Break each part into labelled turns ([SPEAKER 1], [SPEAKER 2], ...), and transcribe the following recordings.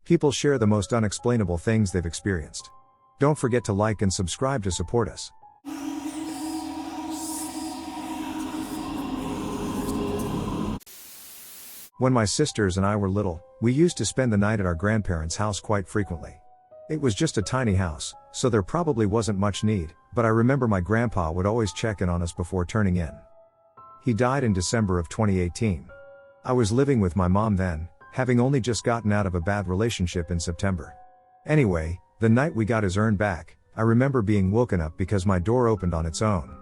[SPEAKER 1] People share the most unexplainable things they've experienced. Don't forget to like and subscribe to support us. When my sisters and I were little, we used to spend the night at our grandparents' house quite frequently. It was just a tiny house, so there probably wasn't much need, but I remember my grandpa would always check in on us before turning in. He died in December of 2018. I was living with my mom then, having only just gotten out of a bad relationship in September. Anyway, the night we got his urn back, I remember being woken up because my door opened on its own.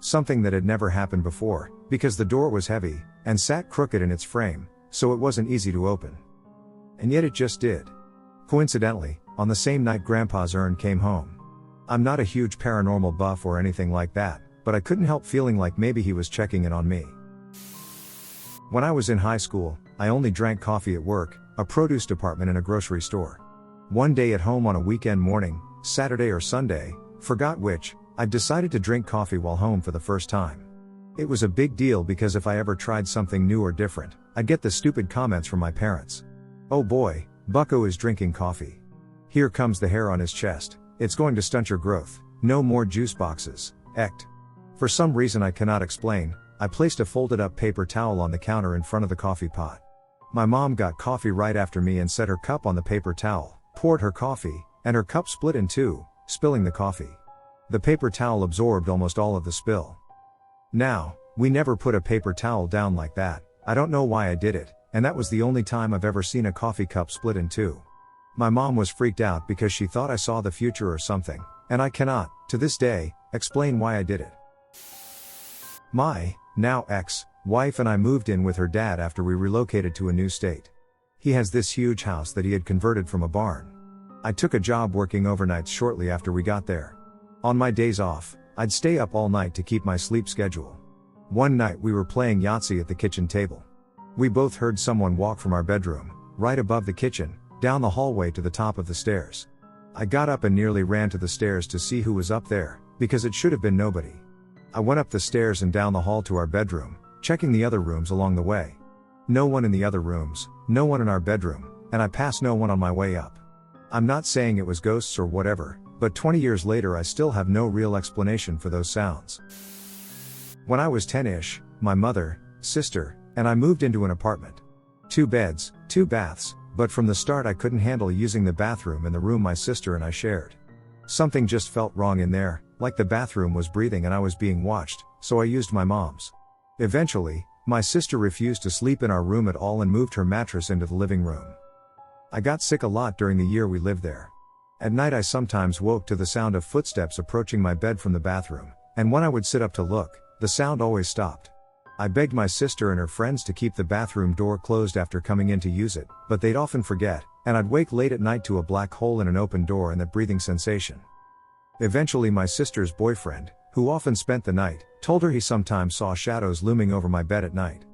[SPEAKER 1] Something that had never happened before, because the door was heavy, and sat crooked in its frame, so it wasn't easy to open. And yet it just did. Coincidentally, on the same night Grandpa's urn came home. I'm not a huge paranormal buff or anything like that, but I couldn't help feeling like maybe he was checking in on me. When I was in high school, I only drank coffee at work, a produce department in a grocery store. One day at home on a weekend morning, Saturday or Sunday, forgot which, I decided to drink coffee while home for the first time. It was a big deal because if I ever tried something new or different, I'd get the stupid comments from my parents. "Oh boy, Bucko is drinking coffee. Here comes the hair on his chest, it's going to stunt your growth, no more juice boxes, ect." For some reason I cannot explain, I placed a folded up paper towel on the counter in front of the coffee pot. My mom got coffee right after me and set her cup on the paper towel, poured her coffee, and her cup split in two, spilling the coffee. The paper towel absorbed almost all of the spill. Now, we never put a paper towel down like that. I don't know why I did it, and that was the only time I've ever seen a coffee cup split in two. My mom was freaked out because she thought I saw the future or something, and I cannot, to this day, explain why I did it. My, now ex-wife and I moved in with her dad after we relocated to a new state. He has this huge house that he had converted from a barn. I took a job working overnights shortly after we got there. On my days off, I'd stay up all night to keep my sleep schedule. One night we were playing Yahtzee at the kitchen table. We both heard someone walk from our bedroom, right above the kitchen, down the hallway to the top of the stairs. I got up and nearly ran to the stairs to see who was up there, because it should have been nobody. I went up the stairs and down the hall to our bedroom, checking the other rooms along the way. No one in the other rooms, no one in our bedroom, and I passed no one on my way up. I'm not saying it was ghosts or whatever, but 20 years later I still have no real explanation for those sounds. When I was 10-ish, my mother, sister, and I moved into an apartment. 2 beds, 2 baths, but from the start I couldn't handle using the bathroom in the room my sister and I shared. Something just felt wrong in there, like the bathroom was breathing and I was being watched, so I used my mom's. Eventually, my sister refused to sleep in our room at all and moved her mattress into the living room. I got sick a lot during the year we lived there. At night I sometimes woke to the sound of footsteps approaching my bed from the bathroom, and when I would sit up to look, the sound always stopped. I begged my sister and her friends to keep the bathroom door closed after coming in to use it, but they'd often forget, and I'd wake late at night to a black hole in an open door and that breathing sensation. Eventually my sister's boyfriend, who often spent the night, told her he sometimes saw shadows looming over my bed at night.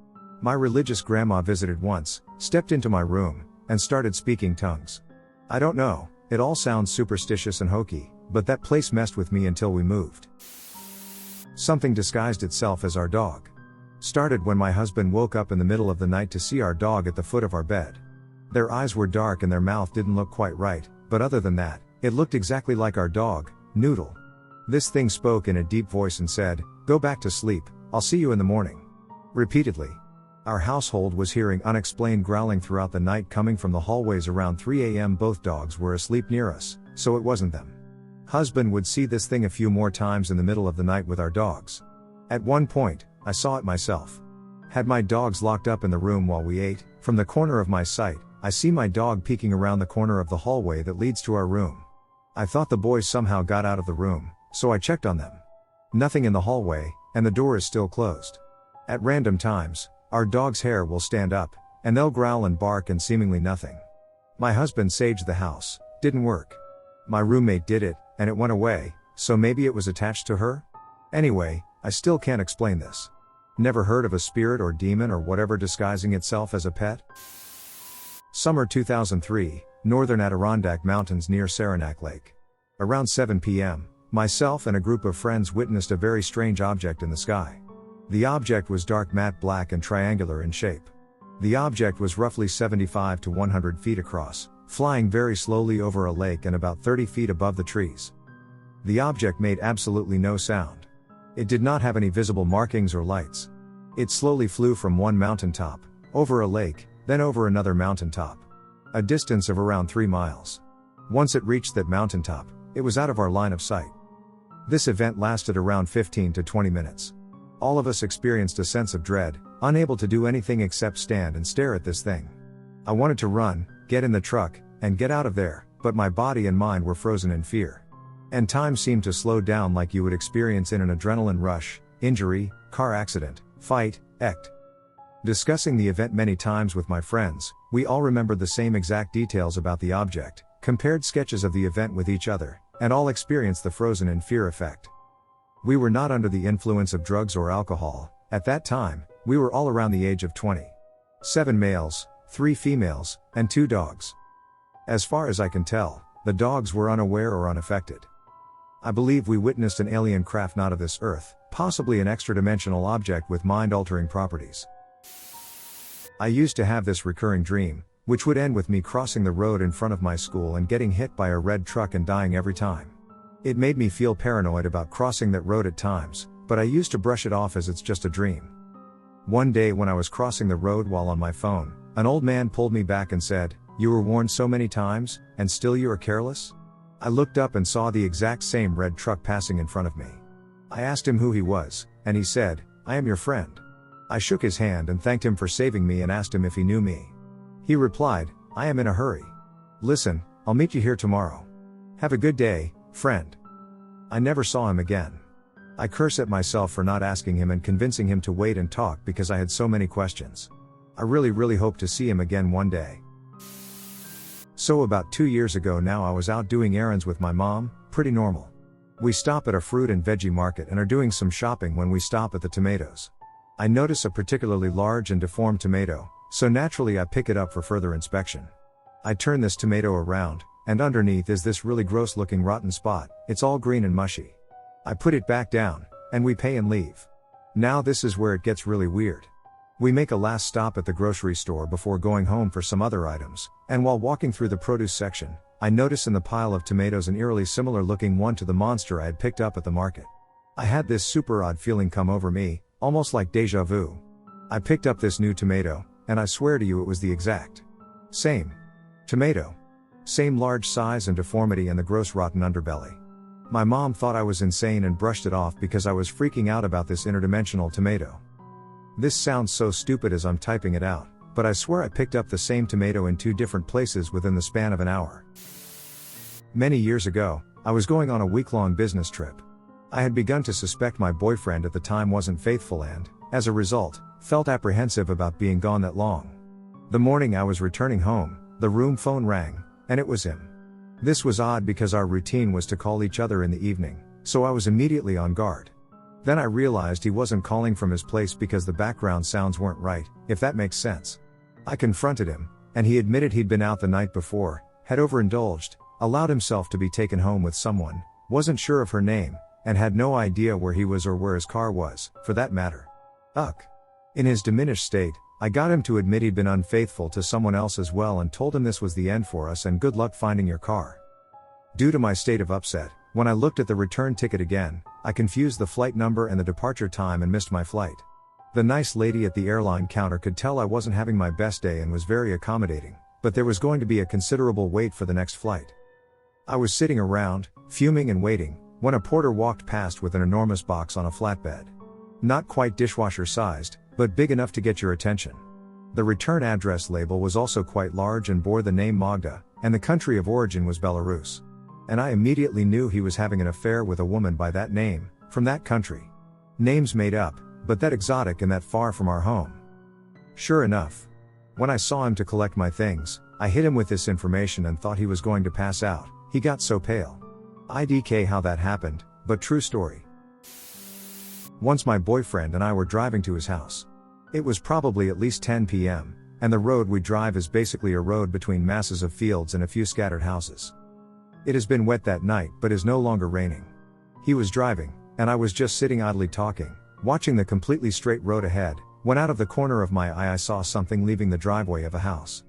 [SPEAKER 1] My religious grandma visited once, stepped into my room, and started speaking tongues. I don't know, it all sounds superstitious and hokey, but that place messed with me until we moved. Something disguised itself as our dog. Started when my husband woke up in the middle of the night to see our dog at the foot of our bed. Their eyes were dark and their mouth didn't look quite right, but other than that, it looked exactly like our dog, Noodle. This thing spoke in a deep voice and said, "Go back to sleep, I'll see you in the morning." Repeatedly. Our household was hearing unexplained growling throughout the night coming from the hallways around 3 a.m. Both dogs were asleep near us, so it wasn't them. Husband would see this thing a few more times in the middle of the night with our dogs. At one point, I saw it myself. Had my dogs locked up in the room while we ate. From the corner of my sight, I see my dog peeking around the corner of the hallway that leads to our room. I thought the boys somehow got out of the room, so I checked on them. Nothing in the hallway, and the door is still closed. At random times, our dog's hair will stand up, and they'll growl and bark and seemingly nothing. My husband saged the house, didn't work. My roommate did it, and it went away, so maybe it was attached to her? Anyway, I still can't explain this. Never heard of a spirit or demon or whatever disguising itself as a pet? Summer 2003, northern Adirondack Mountains near Saranac Lake. Around 7 p.m., myself and a group of friends witnessed a very strange object in the sky. The object was dark matte black and triangular in shape. The object was roughly 75 to 100 feet across, flying very slowly over a lake and about 30 feet above the trees. The object made absolutely no sound. It did not have any visible markings or lights. It slowly flew from one mountaintop, over a lake, then over another mountaintop. A distance of around 3 miles. Once it reached that mountaintop, it was out of our line of sight. This event lasted around 15 to 20 minutes. All of us experienced a sense of dread, unable to do anything except stand and stare at this thing. I wanted to run, get in the truck, and get out of there, but my body and mind were frozen in fear. And time seemed to slow down like you would experience in an adrenaline rush, injury, car accident, fight, act. Discussing the event many times with my friends, we all remembered the same exact details about the object, compared sketches of the event with each other, and all experienced the frozen in fear effect. We were not under the influence of drugs or alcohol. At that time, we were all around the age of 20. 7 males, 3 females, and 2 dogs. As far as I can tell, the dogs were unaware or unaffected. I believe we witnessed an alien craft not of this earth, possibly an extra-dimensional object with mind-altering properties. I used to have this recurring dream, which would end with me crossing the road in front of my school and getting hit by a red truck and dying every time. It made me feel paranoid about crossing that road at times, but I used to brush it off as it's just a dream. One day when I was crossing the road while on my phone, an old man pulled me back and said, "You were warned so many times, and still you are careless?" I looked up and saw the exact same red truck passing in front of me. I asked him who he was, and he said, "I am your friend." I shook his hand and thanked him for saving me and asked him if he knew me. He replied, "I am in a hurry. Listen, I'll meet you here tomorrow. Have a good day, friend." I never saw him again. I curse at myself for not asking him and convincing him to wait and talk because I had so many questions. I really hope to see him again one day. So about 2 years ago now I was out doing errands with my mom, pretty normal. We stop at a fruit and veggie market and are doing some shopping when we stop at the tomatoes. I notice a particularly large and deformed tomato, so naturally I pick it up for further inspection. I turn this tomato around, and underneath is this really gross looking rotten spot. It's all green and mushy. I put it back down, and we pay and leave. Now this is where it gets really weird. We make a last stop at the grocery store before going home for some other items, and while walking through the produce section, I notice in the pile of tomatoes an eerily similar looking one to the monster I had picked up at the market. I had this super odd feeling come over me, almost like deja vu. I picked up this new tomato, and I swear to you it was the exact same tomato. Same large size and deformity and the gross rotten underbelly. My mom thought I was insane and brushed it off because I was freaking out about this interdimensional tomato. This sounds so stupid as I'm typing it out, but I swear I picked up the same tomato in 2 different places within the span of an hour. Many years ago, I was going on a week-long business trip. I had begun to suspect my boyfriend at the time wasn't faithful and, as a result, felt apprehensive about being gone that long. The morning I was returning home, the room phone rang, and it was him. This was odd because our routine was to call each other in the evening, so I was immediately on guard. Then I realized he wasn't calling from his place because the background sounds weren't right, if that makes sense. I confronted him, and he admitted he'd been out the night before, had overindulged, allowed himself to be taken home with someone, wasn't sure of her name, and had no idea where he was or where his car was, for that matter. In his diminished state, I got him to admit he'd been unfaithful to someone else as well and told him this was the end for us and good luck finding your car. Due to my state of upset, when I looked at the return ticket again, I confused the flight number and the departure time and missed my flight. The nice lady at the airline counter could tell I wasn't having my best day and was very accommodating, but there was going to be a considerable wait for the next flight. I was sitting around, fuming and waiting, when a porter walked past with an enormous box on a flatbed. Not quite dishwasher sized, but big enough to get your attention. The return address label was also quite large and bore the name Magda, and the country of origin was Belarus. And I immediately knew he was having an affair with a woman by that name, from that country. Names made up, but that exotic and that far from our home. Sure enough. When I saw him to collect my things, I hit him with this information and thought he was going to pass out. He got so pale. IDK how that happened, but true story. Once my boyfriend and I were driving to his house. It was probably at least 10 p.m., and the road we drive is basically a road between masses of fields and a few scattered houses. It has been wet that night but is no longer raining. He was driving, and I was just sitting idly talking, watching the completely straight road ahead, when out of the corner of my eye I saw something leaving the driveway of a house.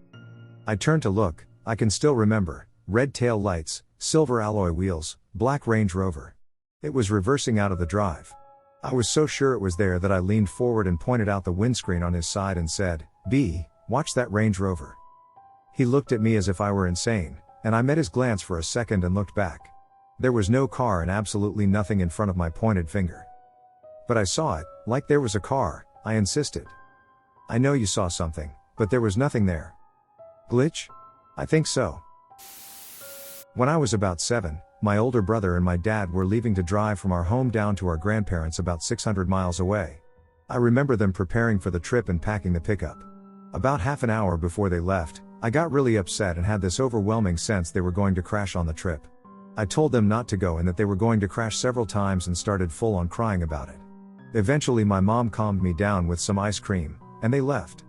[SPEAKER 1] I turned to look, I can still remember, red tail lights, silver alloy wheels, black Range Rover. It was reversing out of the drive. I was so sure it was there that I leaned forward and pointed out the windscreen on his side and said, "B, watch that Range Rover." He looked at me as if I were insane, and I met his glance for a second and looked back. There was no car and absolutely nothing in front of my pointed finger. "But I saw it, like there was a car," I insisted. "I know you saw something, but there was nothing there." "Glitch?" "I think so." When I was about 7, my older brother and my dad were leaving to drive from our home down to our grandparents about 600 miles away. I remember them preparing for the trip and packing the pickup. About half an hour before they left, I got really upset and had this overwhelming sense they were going to crash on the trip. I told them not to go and that they were going to crash several times and started full on crying about it. Eventually my mom calmed me down with some ice cream, and they left.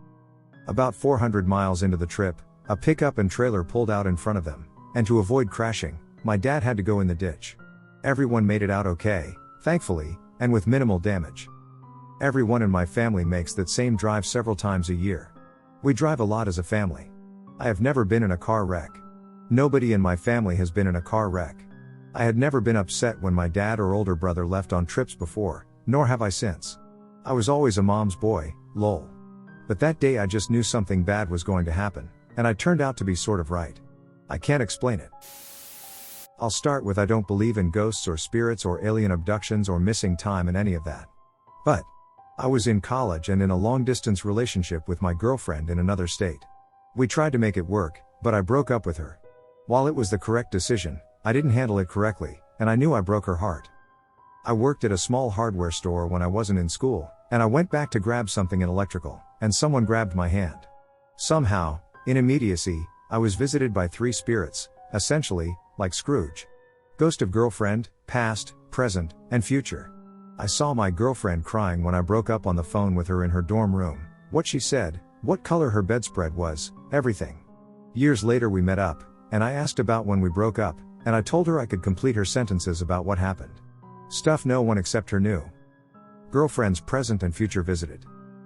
[SPEAKER 1] About 400 miles into the trip, a pickup and trailer pulled out in front of them, and to avoid crashing, my dad had to go in the ditch. Everyone made it out okay, thankfully, and with minimal damage. Everyone in my family makes that same drive several times a year. We drive a lot as a family. I have never been in a car wreck. Nobody in my family has been in a car wreck. I had never been upset when my dad or older brother left on trips before, nor have I since. I was always a mom's boy, lol. But that day I just knew something bad was going to happen, and I turned out to be sort of right. I can't explain it. I'll start with I don't believe in ghosts or spirits or alien abductions or missing time and any of that. But I was in college and in a long-distance relationship with my girlfriend in another state. We tried to make it work, but I broke up with her. While it was the correct decision, I didn't handle it correctly, and I knew I broke her heart. I worked at a small hardware store when I wasn't in school, and I went back to grab something in electrical, and someone grabbed my hand. Somehow, in immediacy, I was visited by 3 spirits, essentially, like Scrooge. Ghost of girlfriend, past, present, and future. I saw my girlfriend crying when I broke up on the phone with her in her dorm room, what she said, what color her bedspread was, everything. Years later we met up, and I asked about when we broke up, and I told her I could complete her sentences about what happened. Stuff no one except her knew. Girlfriend's present and future visited.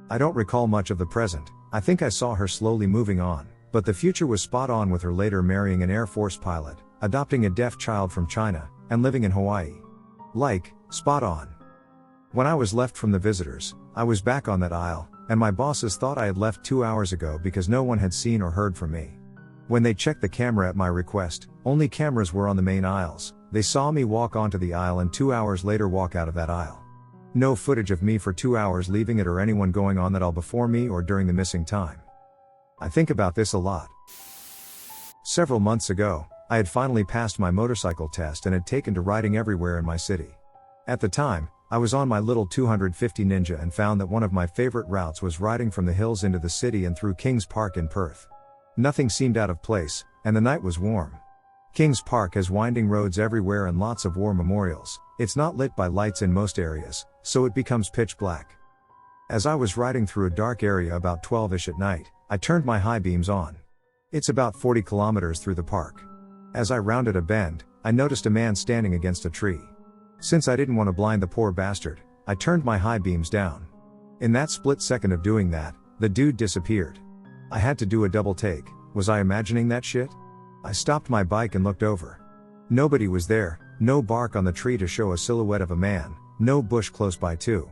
[SPEAKER 1] I don't recall much of the present, I think I saw her slowly moving on, but the future was spot on with her later marrying an Air Force pilot, adopting a deaf child from China, and living in Hawaii. Like, spot on. When I was left from the visitors, I was back on that aisle, and my bosses thought I had left 2 hours ago because no one had seen or heard from me. When they checked the camera at my request, only cameras were on the main aisles. They saw me walk onto the aisle and 2 hours later walk out of that aisle. No footage of me for 2 hours leaving it or anyone going on that aisle before me or during the missing time. I think about this a lot. Several months ago, I had finally passed my motorcycle test and had taken to riding everywhere in my city. At the time, I was on my little 250 Ninja and found that one of my favorite routes was riding from the hills into the city and through Kings Park in Perth. Nothing seemed out of place, and the night was warm. Kings Park has winding roads everywhere and lots of war memorials. It's not lit by lights in most areas, so it becomes pitch black. As I was riding through a dark area about 12ish at night, I turned my high beams on. It's about 40 kilometers through the park. As I rounded a bend, I noticed a man standing against a tree. Since I didn't want to blind the poor bastard, I turned my high beams down. In that split second of doing that, the dude disappeared. I had to do a double take. Was I imagining that shit? I stopped my bike and looked over. Nobody was there, no bark on the tree to show a silhouette of a man, no bush close by too.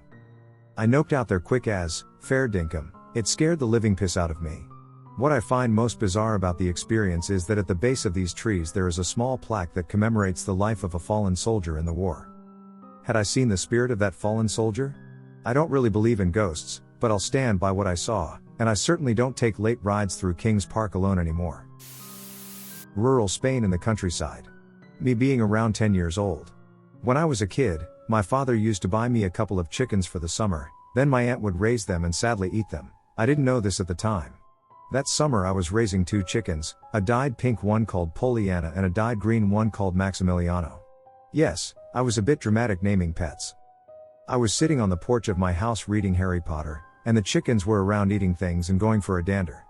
[SPEAKER 1] I noped out there quick as, fair dinkum, it scared the living piss out of me. What I find most bizarre about the experience is that at the base of these trees there is a small plaque that commemorates the life of a fallen soldier in the war. Had I seen the spirit of that fallen soldier? I don't really believe in ghosts, but I'll stand by what I saw, and I certainly don't take late rides through Kings Park alone anymore. Rural Spain in the countryside. Me being around 10 years old. When I was a kid, my father used to buy me a couple of chickens for the summer, then my aunt would raise them and sadly eat them. I didn't know this at the time. That summer I was raising 2 chickens, a dyed pink one called Pollyanna and a dyed green one called Maximiliano. Yes, I was a bit dramatic naming pets. I was sitting on the porch of my house reading Harry Potter, and the chickens were around eating things and going for a dander.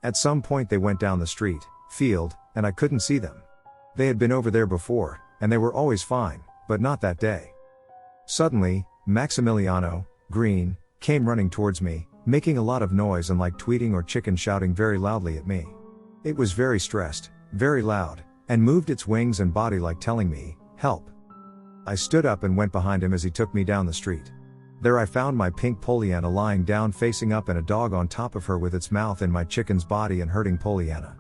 [SPEAKER 1] At some point they went down the street, field, and I couldn't see them. They had been over there before, and they were always fine, but not that day. Suddenly, Maximiliano, green, came running towards me, making a lot of noise and like tweeting or chicken shouting very loudly at me. It was very stressed, very loud, and moved its wings and body like telling me, "Help." I stood up and went behind him as he took me down the street. There I found my pink Pollyanna lying down facing up and a dog on top of her with its mouth in my chicken's body and hurting Pollyanna.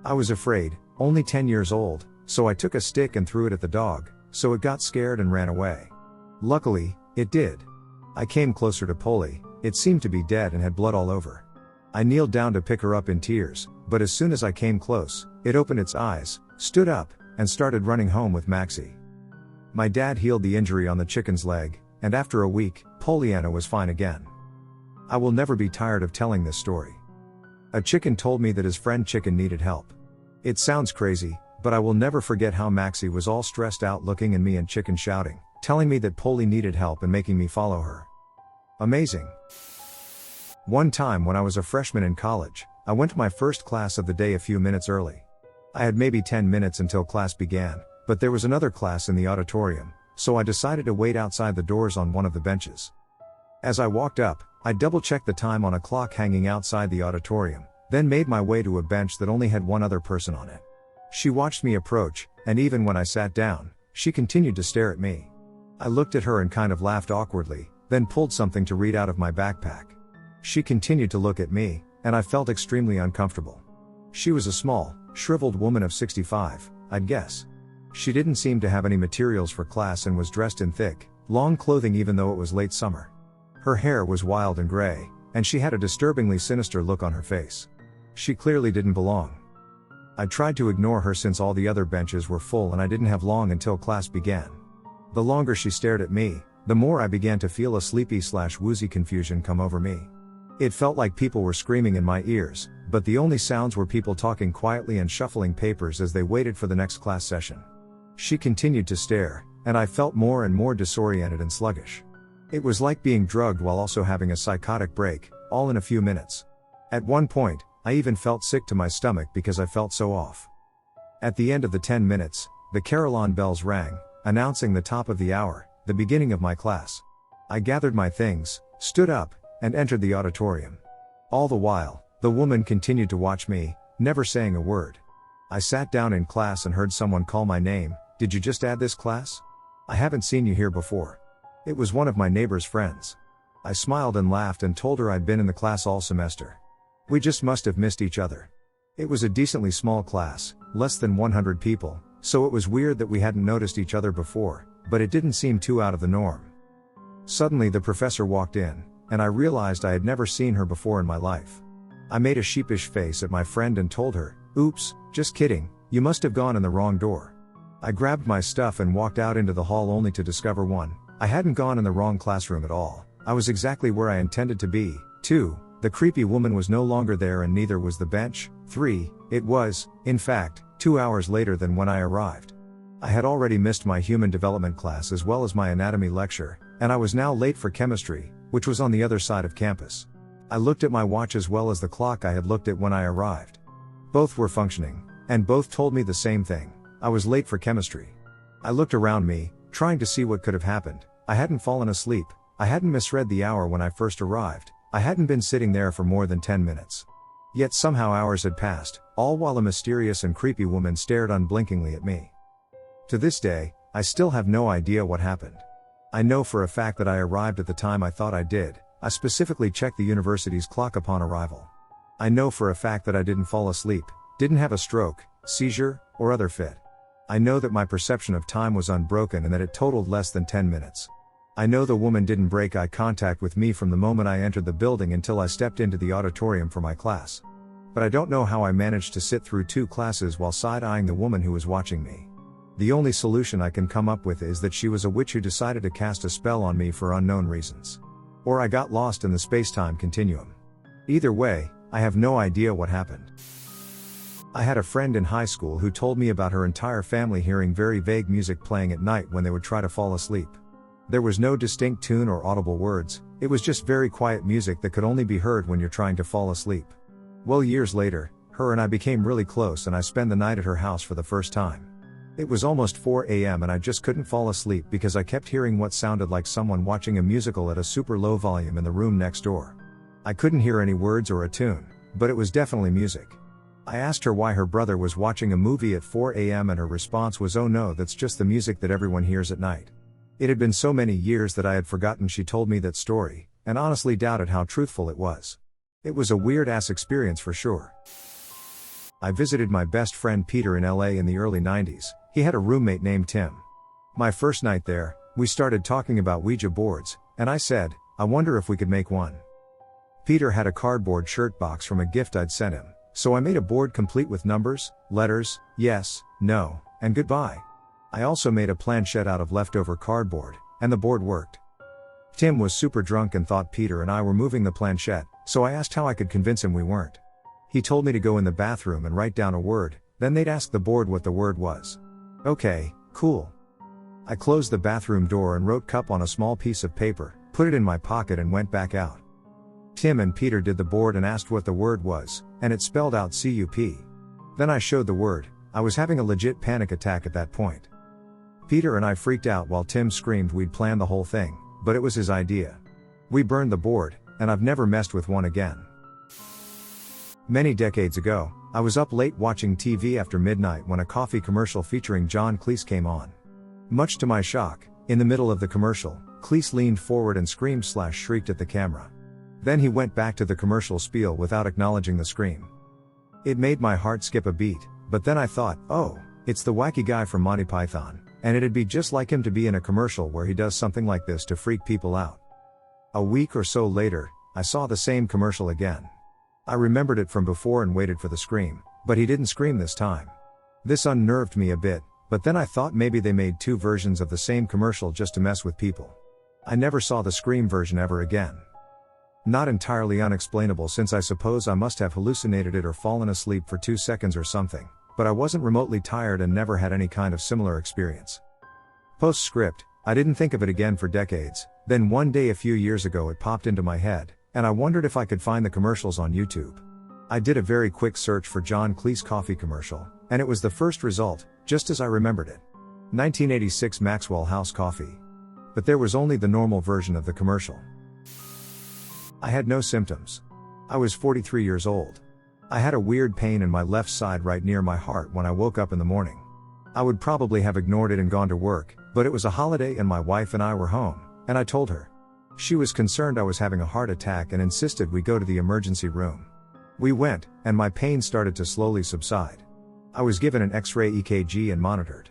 [SPEAKER 1] I was afraid, only 10 years old, so I took a stick and threw it at the dog, so it got scared and ran away. Luckily, it did. I came closer to Polly, it seemed to be dead and had blood all over. I kneeled down to pick her up in tears, but as soon as I came close, it opened its eyes, stood up, and started running home with Maxie. My dad healed the injury on the chicken's leg, and after a week, Pollyanna was fine again. I will never be tired of telling this story. A chicken told me that his friend chicken needed help. It sounds crazy, but I will never forget how Maxie was all stressed out looking at me and chicken shouting, telling me that Polly needed help and making me follow her. Amazing. One time when I was a freshman in college, I went to my first class of the day a few minutes early. I had maybe 10 minutes until class began, but there was another class in the auditorium, so I decided to wait outside the doors on one of the benches. As I walked up, I double-checked the time on a clock hanging outside the auditorium, then made my way to a bench that only had one other person on it. She watched me approach, and even when I sat down, she continued to stare at me. I looked at her and kind of laughed awkwardly, then pulled something to read out of my backpack. She continued to look at me, and I felt extremely uncomfortable. She was a small, shriveled woman of 65, I'd guess. She didn't seem to have any materials for class and was dressed in thick, long clothing even though it was late summer. Her hair was wild and gray, and she had a disturbingly sinister look on her face. She clearly didn't belong. I tried to ignore her since all the other benches were full and I didn't have long until class began. The longer she stared at me, the more I began to feel a sleepy/woozy confusion come over me. It felt like people were screaming in my ears, but the only sounds were people talking quietly and shuffling papers as they waited for the next class session. She continued to stare, and I felt more and more disoriented and sluggish. It was like being drugged while also having a psychotic break, all in a few minutes. At one point, I even felt sick to my stomach because I felt so off. At the end of the 10 minutes, the carillon bells rang, announcing the top of the hour, the beginning of my class. I gathered my things, stood up, and entered the auditorium. All the while, the woman continued to watch me, never saying a word. I sat down in class and heard someone call my name. "Did you just add this class? I haven't seen you here before." It was one of my neighbor's friends. I smiled and laughed and told her I'd been in the class all semester. We just must have missed each other. It was a decently small class, less than 100 people, so it was weird that we hadn't noticed each other before, but it didn't seem too out of the norm. Suddenly the professor walked in, and I realized I had never seen her before in my life. I made a sheepish face at my friend and told her, "Oops, just kidding, you must have gone in the wrong door." I grabbed my stuff and walked out into the hall only to discover 1, I hadn't gone in the wrong classroom at all. I was exactly where I intended to be. 2, the creepy woman was no longer there and neither was the bench. 3, it was, in fact, 2 hours later than when I arrived. I had already missed my human development class as well as my anatomy lecture, and I was now late for chemistry, which was on the other side of campus. I looked at my watch as well as the clock I had looked at when I arrived. Both were functioning, and both told me the same thing. I was late for chemistry. I looked around me, trying to see what could have happened. I hadn't fallen asleep, I hadn't misread the hour when I first arrived, I hadn't been sitting there for more than 10 minutes. Yet somehow hours had passed, all while a mysterious and creepy woman stared unblinkingly at me. To this day, I still have no idea what happened. I know for a fact that I arrived at the time I thought I did. I specifically checked the university's clock upon arrival. I know for a fact that I didn't fall asleep, didn't have a stroke, seizure, or other fit. I know that my perception of time was unbroken and that it totaled less than 10 minutes. I know the woman didn't break eye contact with me from the moment I entered the building until I stepped into the auditorium for my class. But I don't know how I managed to sit through 2 classes while side-eyeing the woman who was watching me. The only solution I can come up with is that she was a witch who decided to cast a spell on me for unknown reasons. Or I got lost in the space-time continuum. Either way, I have no idea what happened. I had a friend in high school who told me about her entire family hearing very vague music playing at night when they would try to fall asleep. There was no distinct tune or audible words, it was just very quiet music that could only be heard when you're trying to fall asleep. Well, years later, her and I became really close and I spent the night at her house for the first time. It was almost 4 a.m. and I just couldn't fall asleep because I kept hearing what sounded like someone watching a musical at a super low volume in the room next door. I couldn't hear any words or a tune, but it was definitely music. I asked her why her brother was watching a movie at 4 a.m. and her response was, "Oh no, that's just the music that everyone hears at night." It had been so many years that I had forgotten she told me that story, and honestly doubted how truthful it was. It was a weird-ass experience for sure. I visited my best friend Peter in LA in the early 90s. He had a roommate named Tim. My first night there, we started talking about Ouija boards, and I said, "I wonder if we could make one." Peter had a cardboard shirt box from a gift I'd sent him, so I made a board complete with numbers, letters, yes, no, and goodbye. I also made a planchette out of leftover cardboard, and the board worked. Tim was super drunk and thought Peter and I were moving the planchette, so I asked how I could convince him we weren't. He told me to go in the bathroom and write down a word, then they'd ask the board what the word was. Okay, cool. I closed the bathroom door and wrote cup on a small piece of paper, put it in my pocket and went back out. Tim and Peter did the board and asked what the word was, and it spelled out CUP. Then I showed the word. I was having a legit panic attack at that point. Peter and I freaked out while Tim screamed we'd planned the whole thing, but it was his idea. We burned the board, and I've never messed with one again. Many decades ago, I was up late watching TV after midnight when a coffee commercial featuring John Cleese came on. Much to my shock, in the middle of the commercial, Cleese leaned forward and screamed/shrieked at the camera. Then he went back to the commercial spiel without acknowledging the scream. It made my heart skip a beat, but then I thought, oh, it's the wacky guy from Monty Python, and it'd be just like him to be in a commercial where he does something like this to freak people out. A week or so later, I saw the same commercial again. I remembered it from before and waited for the scream, but he didn't scream this time. This unnerved me a bit, but then I thought maybe they made two versions of the same commercial just to mess with people. I never saw the scream version ever again. Not entirely unexplainable since I suppose I must have hallucinated it or fallen asleep for 2 seconds or something, but I wasn't remotely tired and never had any kind of similar experience. Postscript, I didn't think of it again for decades, then one day a few years ago it popped into my head, and I wondered if I could find the commercials on YouTube. I did a very quick search for John Cleese coffee commercial, and it was the first result, just as I remembered it. 1986 Maxwell House Coffee. But there was only the normal version of the commercial. I had no symptoms. I was 43 years old. I had a weird pain in my left side right near my heart when I woke up in the morning. I would probably have ignored it and gone to work, but it was a holiday and my wife and I were home, and I told her. She was concerned I was having a heart attack and insisted we go to the emergency room. We went, and my pain started to slowly subside. I was given an X-ray EKG and monitored.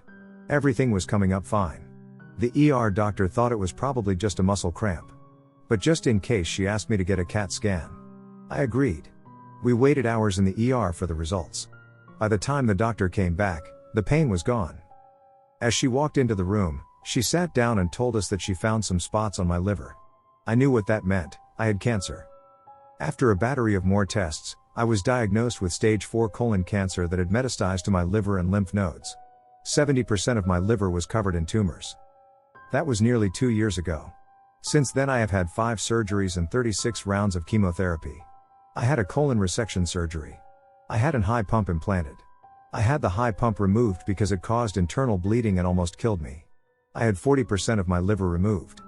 [SPEAKER 1] Everything was coming up fine. The ER doctor thought it was probably just a muscle cramp. But just in case she asked me to get a CAT scan. I agreed. We waited hours in the ER for the results. By the time the doctor came back, the pain was gone. As she walked into the room, she sat down and told us that she found some spots on my liver. I knew what that meant. I had cancer. After a battery of more tests, I was diagnosed with stage 4 colon cancer that had metastasized to my liver and lymph nodes. 70% of my liver was covered in tumors. That was nearly 2 years ago. Since then I have had 5 surgeries and 36 rounds of chemotherapy. I had a colon resection surgery. I had an high pump implanted. I had the high pump removed because it caused internal bleeding and almost killed me. I had 40% of my liver removed.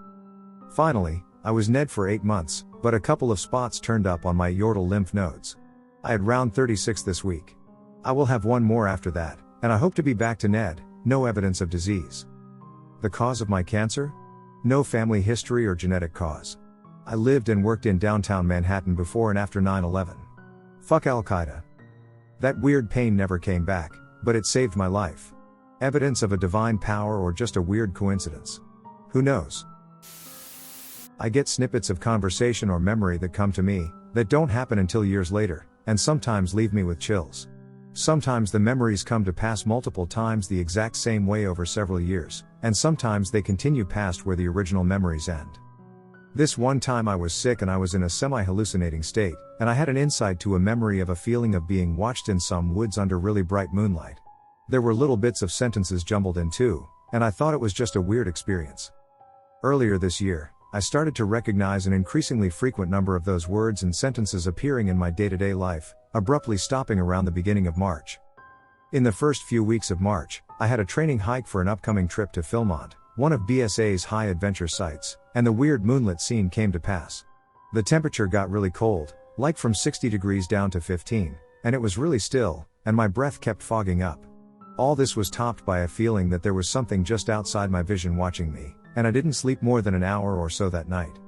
[SPEAKER 1] Finally, I was NED for 8 months, but a couple of spots turned up on my aortal lymph nodes. I had round 36 this week. I will have one more after that, and I hope to be back to NED, no evidence of disease. The cause of my cancer? No family history or genetic cause. I lived and worked in downtown Manhattan before and after 9/11. Fuck Al-Qaeda. That weird pain never came back, but it saved my life. Evidence of a divine power or just a weird coincidence? Who knows? I get snippets of conversation or memory that come to me, that don't happen until years later, and sometimes leave me with chills. Sometimes the memories come to pass multiple times the exact same way over several years, and sometimes they continue past where the original memories end. This one time I was sick and I was in a semi-hallucinating state, and I had an insight to a memory of a feeling of being watched in some woods under really bright moonlight. There were little bits of sentences jumbled in too, and I thought it was just a weird experience. Earlier this year, I started to recognize an increasingly frequent number of those words and sentences appearing in my day-to-day life, abruptly stopping around the beginning of March. In the first few weeks of March, I had a training hike for an upcoming trip to Philmont, one of BSA's high adventure sites, and the weird moonlit scene came to pass. The temperature got really cold, like from 60 degrees down to 15, and it was really still, and my breath kept fogging up. All this was topped by a feeling that there was something just outside my vision watching me, and I didn't sleep more than an hour or so that night.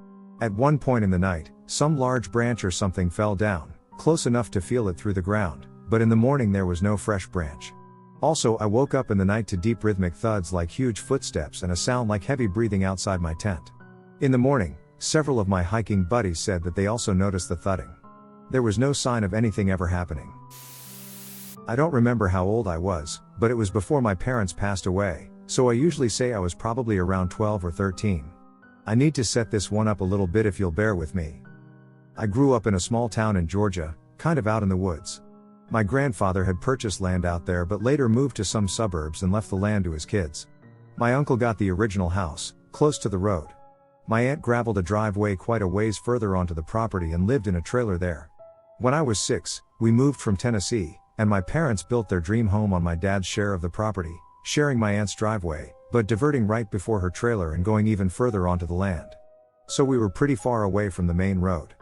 [SPEAKER 1] At one point in the night, some large branch or something fell down, close enough to feel it through the ground, but in the morning there was no fresh branch. Also, I woke up in the night to deep rhythmic thuds like huge footsteps and a sound like heavy breathing outside my tent. In the morning, several of my hiking buddies said that they also noticed the thudding. There was no sign of anything ever happening. I don't remember how old I was, but it was before my parents passed away, so I usually say I was probably around 12 or 13. I need to set this one up a little bit if you'll bear with me. I grew up in a small town in Georgia, kind of out in the woods. My grandfather had purchased land out there but later moved to some suburbs and left the land to his kids. My uncle got the original house, close to the road. My aunt graveled a driveway quite a ways further onto the property and lived in a trailer there. When I was 6, we moved from Tennessee, and my parents built their dream home on my dad's share of the property, sharing my aunt's driveway, but diverting right before her trailer and going even further onto the land. So we were pretty far away from the main road.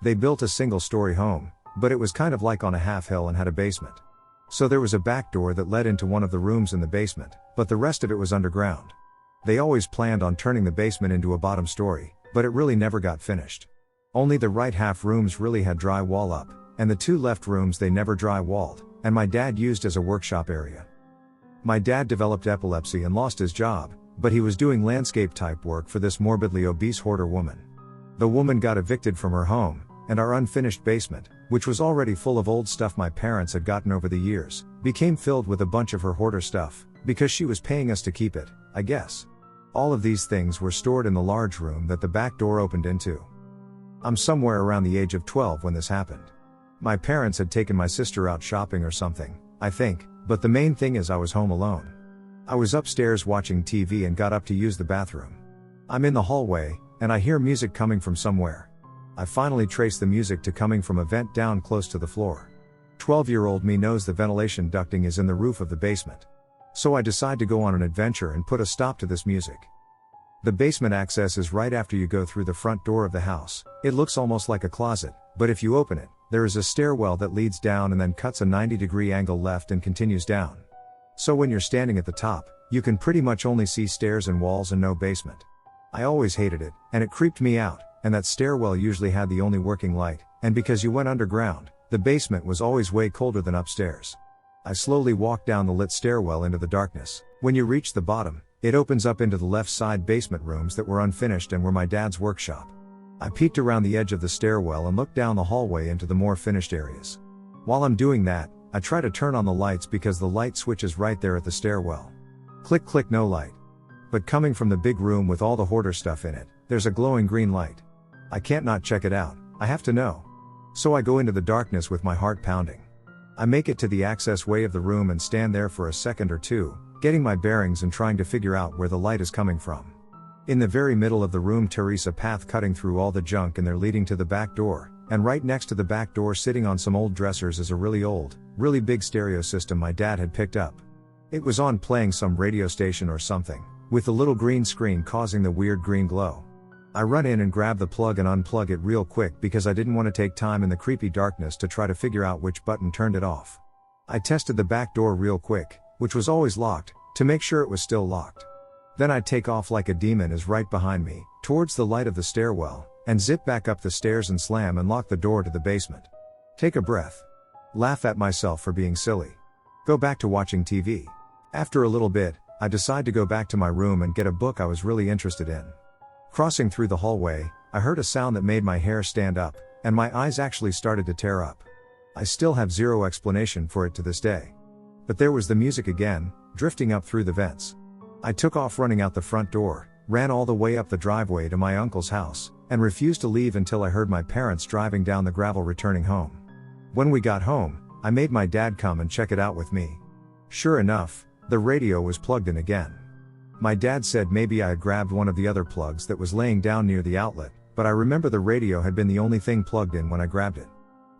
[SPEAKER 1] They built a single-story home, but it was kind of like on a half hill and had a basement. So there was a back door that led into one of the rooms in the basement, but the rest of it was underground. They always planned on turning the basement into a bottom story, but it really never got finished. Only the right half rooms really had dry wall up, and the 2 left rooms they never dry walled, and my dad used as a workshop area. My dad developed epilepsy and lost his job, but he was doing landscape type work for this morbidly obese hoarder woman. The woman got evicted from her home, and our unfinished basement, which was already full of old stuff my parents had gotten over the years, became filled with a bunch of her hoarder stuff, because she was paying us to keep it, I guess. All of these things were stored in the large room that the back door opened into. I'm somewhere around the age of 12 when this happened. My parents had taken my sister out shopping or something, I think, but the main thing is I was home alone. I was upstairs watching TV and got up to use the bathroom. I'm in the hallway, and I hear music coming from somewhere. I finally trace the music to coming from a vent down close to the floor. 12-year-old me knows the ventilation ducting is in the roof of the basement. So I decide to go on an adventure and put a stop to this music. The basement access is right after you go through the front door of the house. It looks almost like a closet, but if you open it, there is a stairwell that leads down and then cuts a 90-degree angle left and continues down. So when you're standing at the top, you can pretty much only see stairs and walls and no basement. I always hated it, and it creeped me out, and that stairwell usually had the only working light, and because you went underground, the basement was always way colder than upstairs. I slowly walked down the lit stairwell into the darkness. When you reach the bottom, it opens up into the left side basement rooms that were unfinished and were my dad's workshop. I peeked around the edge of the stairwell and looked down the hallway into the more finished areas. While I'm doing that, I try to turn on the lights because the light switch is right there at the stairwell. Click click, no light. But coming from the big room with all the hoarder stuff in it, there's a glowing green light. I can't not check it out, I have to know. So I go into the darkness with my heart pounding. I make it to the access way of the room and stand there for a second or two, getting my bearings and trying to figure out where the light is coming from. In the very middle of the room there's a path cutting through all the junk and they're leading to the back door, and right next to the back door sitting on some old dressers is a really old, really big stereo system my dad had picked up. It was on playing some radio station or something, with the little green screen causing the weird green glow. I run in and grab the plug and unplug it real quick because I didn't want to take time in the creepy darkness to try to figure out which button turned it off. I tested the back door real quick, which was always locked, to make sure it was still locked. Then I take off like a demon is right behind me, towards the light of the stairwell, and zip back up the stairs and slam and lock the door to the basement. Take a breath. Laugh at myself for being silly. Go back to watching TV. After a little bit, I decide to go back to my room and get a book I was really interested in. Crossing through the hallway, I heard a sound that made my hair stand up, and my eyes actually started to tear up. I still have zero explanation for it to this day. But there was the music again, drifting up through the vents. I took off running out the front door, ran all the way up the driveway to my uncle's house, and refused to leave until I heard my parents driving down the gravel returning home. When we got home, I made my dad come and check it out with me. Sure enough, the radio was plugged in again. My dad said maybe I had grabbed one of the other plugs that was laying down near the outlet, but I remember the radio had been the only thing plugged in when I grabbed it.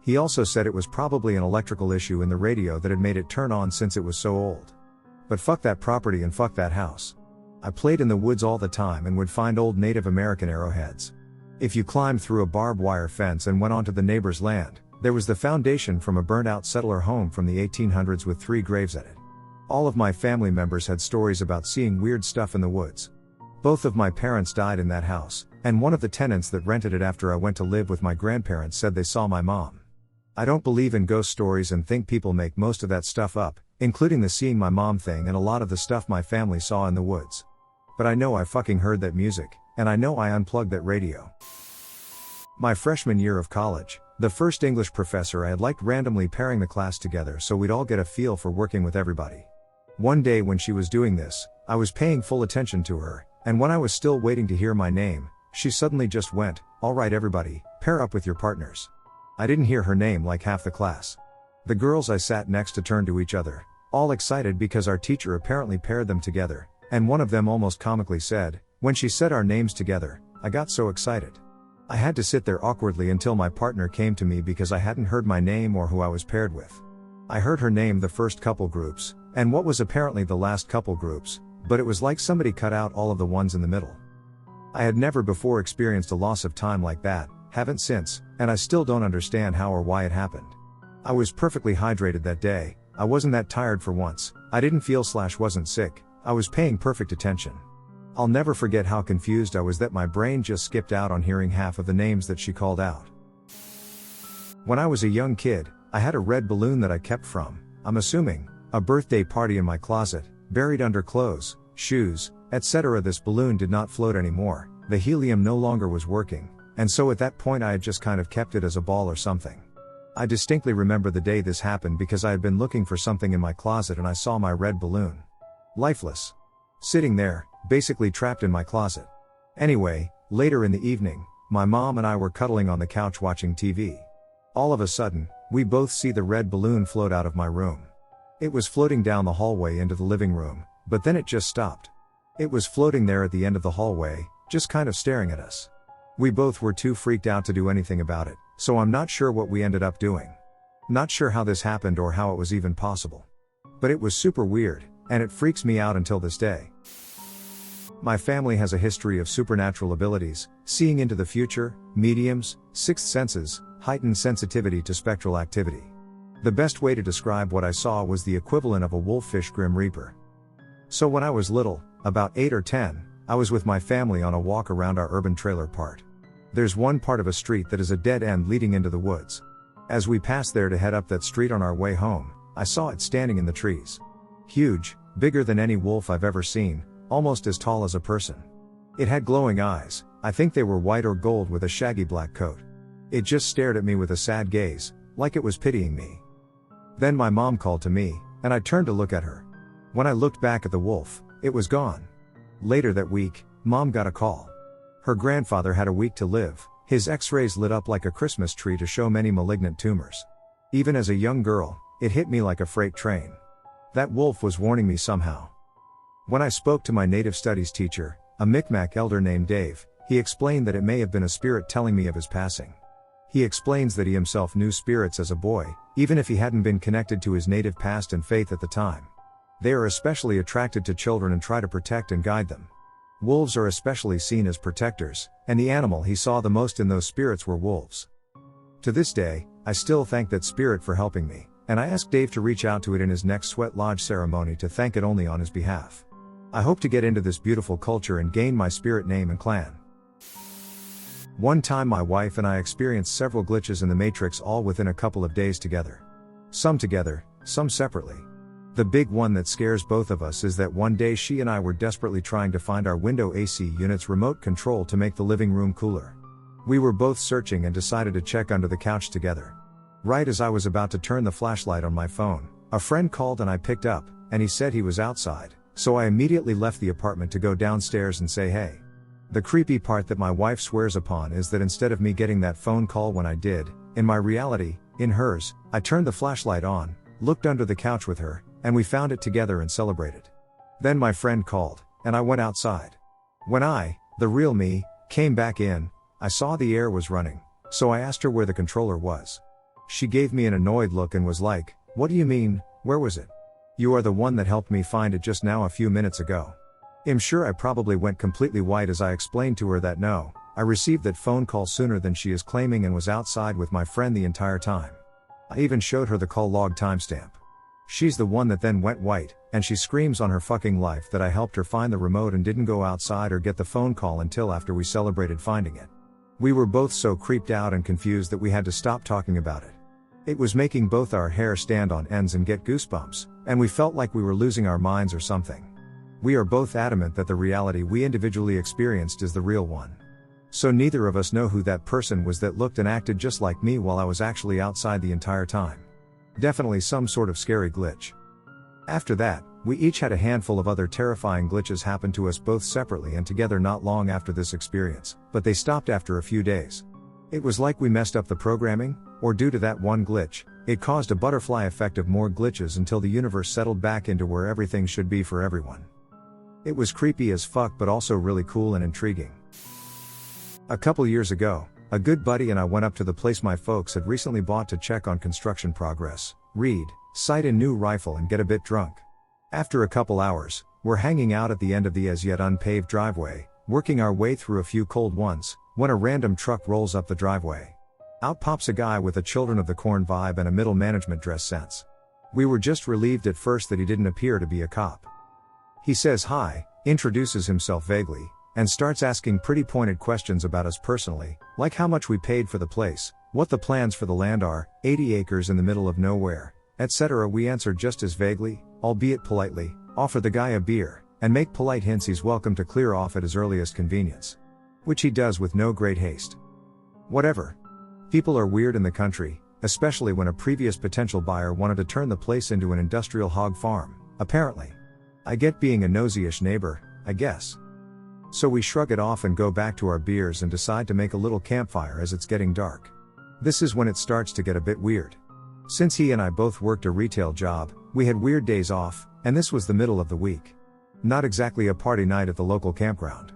[SPEAKER 1] He also said it was probably an electrical issue in the radio that had made it turn on since it was so old. But fuck that property and fuck that house. I played in the woods all the time and would find old Native American arrowheads. If you climbed through a barbed wire fence and went onto the neighbor's land, There was the foundation from a burnt-out settler home from the 1800s with 3 graves at it. All of my family members had stories about seeing weird stuff in the woods. Both of my parents died in that house, and one of the tenants that rented it after I went to live with my grandparents said they saw my mom. I don't believe in ghost stories and think people make most of that stuff up, including the seeing my mom thing and a lot of the stuff my family saw in the woods. But I know I fucking heard that music, and I know I unplugged that radio. My freshman year of college, the first English professor I had liked randomly pairing the class together so we'd all get a feel for working with everybody. One day when she was doing this, I was paying full attention to her, and when I was still waiting to hear my name, she suddenly just went, "All right everybody, pair up with your partners." I didn't hear her name like half the class. The girls I sat next to turned to each other, all excited because our teacher apparently paired them together, and one of them almost comically said, "When she said our names together, I got so excited." I had to sit there awkwardly until my partner came to me because I hadn't heard my name or who I was paired with. I heard her name the first couple groups, and what was apparently the last couple groups, but it was like somebody cut out all of the ones in the middle. I had never before experienced a loss of time like that, haven't since, and I still don't understand how or why it happened. I was perfectly hydrated that day, I wasn't that tired for once, I didn't feel/wasn't sick, I was paying perfect attention. I'll never forget how confused I was that my brain just skipped out on hearing half of the names that she called out. When I was a young kid, I had a red balloon that I kept from, I'm assuming, a birthday party in my closet, buried under clothes, shoes, etc. This balloon did not float anymore, the helium no longer was working, and so at that point I had just kind of kept it as a ball or something. I distinctly remember the day this happened because I had been looking for something in my closet and I saw my red balloon. Lifeless. Sitting there, basically trapped in my closet. Anyway, later in the evening, my mom and I were cuddling on the couch watching TV. All of a sudden, we both see the red balloon float out of my room. It was floating down the hallway into the living room, but then it just stopped. It was floating there at the end of the hallway, just kind of staring at us. We both were too freaked out to do anything about it, so I'm not sure what we ended up doing. Not sure how this happened or how it was even possible. But it was super weird, and it freaks me out until this day. My family has a history of supernatural abilities, seeing into the future, mediums, sixth senses, heightened sensitivity to spectral activity. The best way to describe what I saw was the equivalent of a wolfish Grim Reaper. So when I was little, about 8 or 10, I was with my family on a walk around our urban trailer park. There's one part of a street that is a dead end leading into the woods. As we passed there to head up that street on our way home, I saw it standing in the trees. Huge, bigger than any wolf I've ever seen, almost as tall as a person. It had glowing eyes, I think they were white or gold with a shaggy black coat. It just stared at me with a sad gaze, like it was pitying me. Then my mom called to me, and I turned to look at her. When I looked back at the wolf, it was gone. Later that week, Mom got a call. Her grandfather had a week to live, his x-rays lit up like a Christmas tree to show many malignant tumors. Even as a young girl, it hit me like a freight train. That wolf was warning me somehow. When I spoke to my native studies teacher, a Micmac elder named Dave, he explained that it may have been a spirit telling me of his passing. He explains that he himself knew spirits as a boy, even if he hadn't been connected to his native past and faith at the time. They are especially attracted to children and try to protect and guide them. Wolves are especially seen as protectors, and the animal he saw the most in those spirits were wolves. To this day, I still thank that spirit for helping me, and I asked Dave to reach out to it in his next Sweat Lodge ceremony to thank it only on his behalf. I hope to get into this beautiful culture and gain my spirit name and clan. One time my wife and I experienced several glitches in the Matrix all within a couple of days together. Some together, some separately. The big one that scares both of us is that one day she and I were desperately trying to find our window AC unit's remote control to make the living room cooler. We were both searching and decided to check under the couch together. Right as I was about to turn the flashlight on my phone, a friend called and I picked up, and he said he was outside, so I immediately left the apartment to go downstairs and say hey. The creepy part that my wife swears upon is that instead of me getting that phone call when I did, in my reality, in hers, I turned the flashlight on, looked under the couch with her, and we found it together and celebrated. Then my friend called, and I went outside. When I, the real me, came back in, I saw the air was running, so I asked her where the controller was. She gave me an annoyed look and was like, "What do you mean, where was it? You are the one that helped me find it just now a few minutes ago." I'm sure I probably went completely white as I explained to her that no, I received that phone call sooner than she is claiming and was outside with my friend the entire time. I even showed her the call log timestamp. She's the one that then went white, and she screams on her fucking life that I helped her find the remote and didn't go outside or get the phone call until after we celebrated finding it. We were both so creeped out and confused that we had to stop talking about it. It was making both our hair stand on ends and get goosebumps, and we felt like we were losing our minds or something. We are both adamant that the reality we individually experienced is the real one. So neither of us know who that person was that looked and acted just like me while I was actually outside the entire time. Definitely some sort of scary glitch. After that, we each had a handful of other terrifying glitches happen to us both separately and together not long after this experience, but they stopped after a few days. It was like we messed up the programming, or due to that one glitch, it caused a butterfly effect of more glitches until the universe settled back into where everything should be for everyone. It was creepy as fuck but also really cool and intriguing. A couple years ago, a good buddy and I went up to the place my folks had recently bought to check on construction progress, read, sight a new rifle and get a bit drunk. After a couple hours, we're hanging out at the end of the as yet unpaved driveway, working our way through a few cold ones, when a random truck rolls up the driveway. Out pops a guy with a Children of the Corn vibe and a middle management dress sense. We were just relieved at first that he didn't appear to be a cop. He says hi, introduces himself vaguely, and starts asking pretty pointed questions about us personally, like how much we paid for the place, what the plans for the land are, 80 acres in the middle of nowhere, etc. We answer just as vaguely, albeit politely, offer the guy a beer, and make polite hints he's welcome to clear off at his earliest convenience. Which he does with no great haste. Whatever. People are weird in the country, especially when a previous potential buyer wanted to turn the place into an industrial hog farm, apparently. I get being a nosy-ish neighbor, I guess. So we shrug it off and go back to our beers and decide to make a little campfire as it's getting dark. This is when it starts to get a bit weird. Since he and I both worked a retail job, we had weird days off, and this was the middle of the week. Not exactly a party night at the local campground.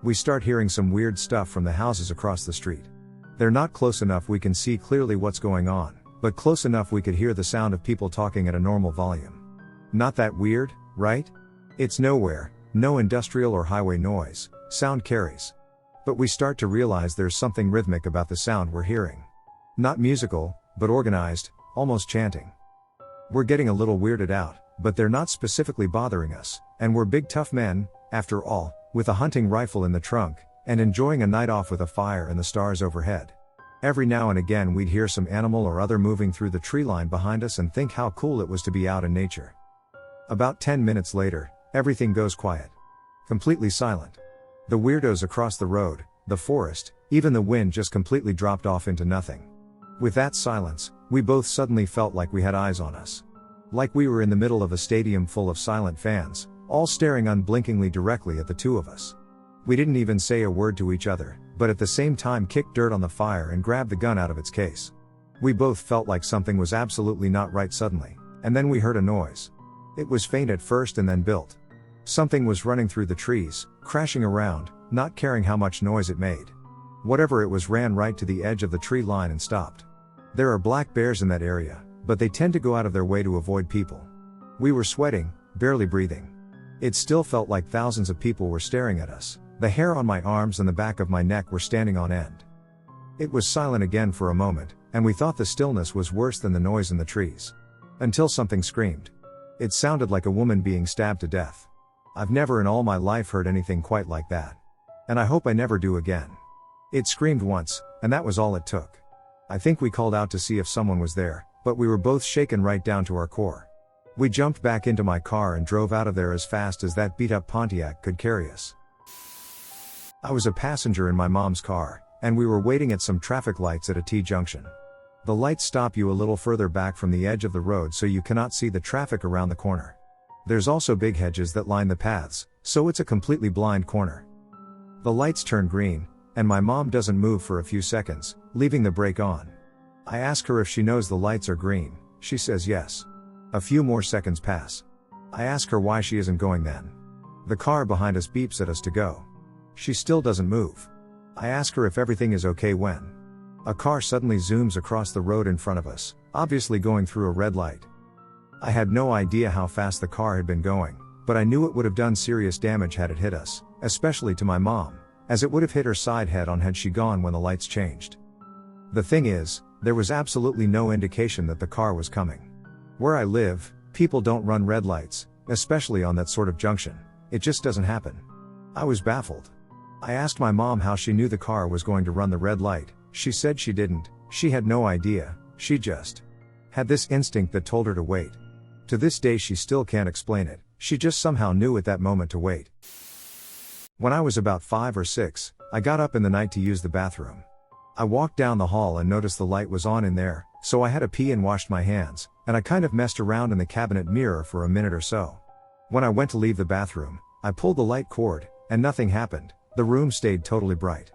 [SPEAKER 1] We start hearing some weird stuff from the houses across the street. They're not close enough we can see clearly what's going on, but close enough we could hear the sound of people talking at a normal volume. Not that weird, right? It's nowhere. No industrial or highway noise, sound carries. But we start to realize there's something rhythmic about the sound we're hearing. Not musical, but organized, almost chanting. We're getting a little weirded out, but they're not specifically bothering us, and we're big tough men, after all, with a hunting rifle in the trunk, and enjoying a night off with a fire and the stars overhead. Every now and again we'd hear some animal or other moving through the tree line behind us and think how cool it was to be out in nature. About 10 minutes later, everything goes quiet. Completely silent. The weirdos across the road, the forest, even the wind just completely dropped off into nothing. With that silence, we both suddenly felt like we had eyes on us. Like we were in the middle of a stadium full of silent fans, all staring unblinkingly directly at the two of us. We didn't even say a word to each other, but at the same time kicked dirt on the fire and grabbed the gun out of its case. We both felt like something was absolutely not right suddenly, and then we heard a noise. It was faint at first and then built. Something was running through the trees, crashing around, not caring how much noise it made. Whatever it was ran right to the edge of the tree line and stopped. There are black bears in that area, but they tend to go out of their way to avoid people. We were sweating, barely breathing. It still felt like thousands of people were staring at us. The hair on my arms and the back of my neck were standing on end. It was silent again for a moment, and we thought the stillness was worse than the noise in the trees. Until something screamed. It sounded like a woman being stabbed to death. I've never in all my life heard anything quite like that. And I hope I never do again. It screamed once, and that was all it took. I think we called out to see if someone was there, but we were both shaken right down to our core. We jumped back into my car and drove out of there as fast as that beat-up Pontiac could carry us. I was a passenger in my mom's car, and we were waiting at some traffic lights at a T-junction. The lights stop you a little further back from the edge of the road so you cannot see the traffic around the corner. There's also big hedges that line the paths, so it's a completely blind corner. The lights turn green, and my mom doesn't move for a few seconds, leaving the brake on. I ask her if she knows the lights are green. She says yes. A few more seconds pass. I ask her why she isn't going then. The car behind us beeps at us to go. She still doesn't move. I ask her if everything is okay when a car suddenly zooms across the road in front of us, obviously going through a red light. I had no idea how fast the car had been going, but I knew it would have done serious damage had it hit us, especially to my mom, as it would have hit her side head on had she gone when the lights changed. The thing is, there was absolutely no indication that the car was coming. Where I live, people don't run red lights, especially on that sort of junction. It just doesn't happen. I was baffled. I asked my mom how she knew the car was going to run the red light. She said she didn't, she had no idea, she just had this instinct that told her to wait. To this day she still can't explain it, she just somehow knew at that moment to wait. When I was about 5 or 6, I got up in the night to use the bathroom. I walked down the hall and noticed the light was on in there, so I had to pee and washed my hands, and I kind of messed around in the cabinet mirror for a minute or so. When I went to leave the bathroom, I pulled the light cord, and nothing happened, the room stayed totally bright.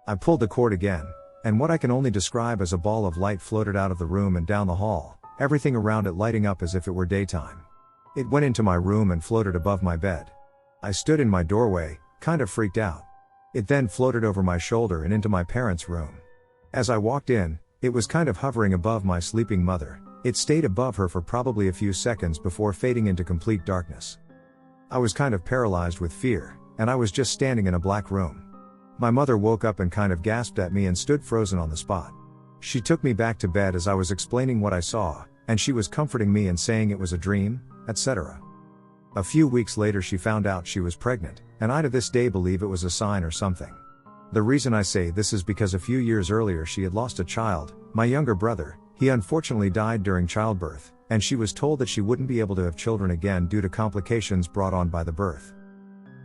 [SPEAKER 1] I pulled the cord again, and what I can only describe as a ball of light floated out of the room and down the hall, everything around it lighting up as if it were daytime. It went into my room and floated above my bed. I stood in my doorway, kind of freaked out. It then floated over my shoulder and into my parents' room. As I walked in, it was kind of hovering above my sleeping mother. It stayed above her for probably a few seconds before fading into complete darkness. I was kind of paralyzed with fear, and I was just standing in a black room. My mother woke up and kind of gasped at me and stood frozen on the spot. She took me back to bed as I was explaining what I saw, and she was comforting me and saying it was a dream, etc. A few weeks later she found out she was pregnant, and I to this day believe it was a sign or something. The reason I say this is because a few years earlier she had lost a child, my younger brother. He unfortunately died during childbirth, and she was told that she wouldn't be able to have children again due to complications brought on by the birth.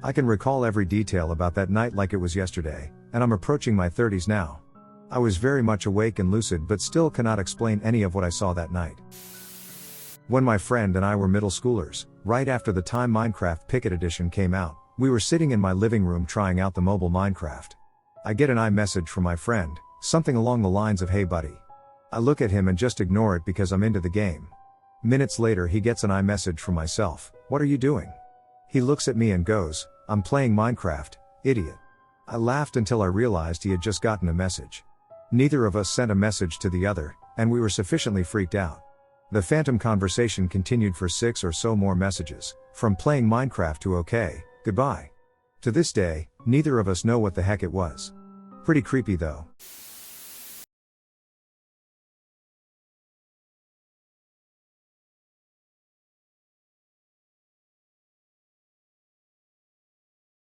[SPEAKER 1] I can recall every detail about that night like it was yesterday, and I'm approaching my 30s now. I was very much awake and lucid but still cannot explain any of what I saw that night. When my friend and I were middle schoolers, right after the time Minecraft Picket Edition came out, we were sitting in my living room trying out the mobile Minecraft. I get an iMessage from my friend, something along the lines of "Hey buddy." I look at him and just ignore it because I'm into the game. Minutes later he gets an iMessage from myself, "What are you doing?" He looks at me and goes, "I'm playing Minecraft, idiot." I laughed until I realized he had just gotten a message. Neither of us sent a message to the other, and we were sufficiently freaked out. The phantom conversation continued for 6 or so more messages, from playing Minecraft to "okay, goodbye." To this day, neither of us know what the heck it was. Pretty creepy though.